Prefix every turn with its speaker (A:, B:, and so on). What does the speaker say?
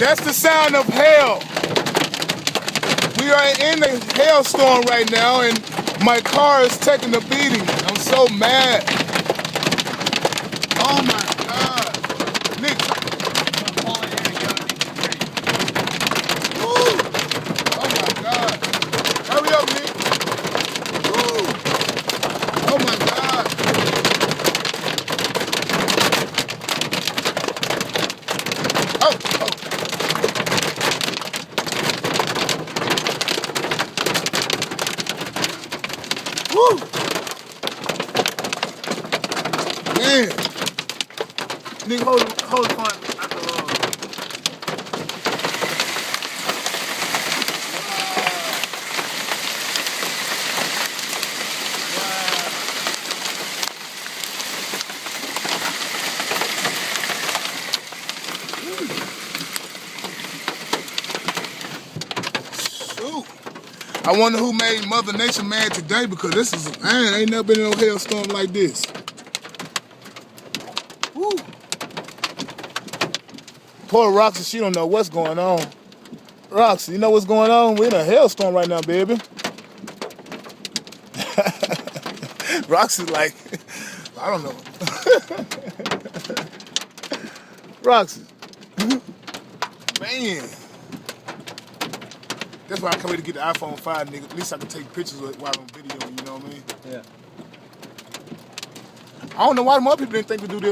A: That's the sound of hell. We are in a hailstorm right now, and my car is taking a beating. I'm so mad. Oh my God. Nick. Woo. Oh my God. Hurry up, Nick. Woo. Oh my God. Oh. Woo! Man. Nigga, hold the phone. Shoot. I wonder who made Mother Nature mad today, because this is, man, I ain't never been in no hailstorm like this. Woo. Poor Roxy, she don't know what's going on. Roxy, you know what's going on? We're in a hailstorm right now, baby. Roxy's like, I don't know. Roxy. Man. That's why I can't wait to get the iPhone 5, nigga. At least I can take pictures while I'm videoing, you know what I mean?
B: Yeah.
A: I don't know why more people didn't think to do this.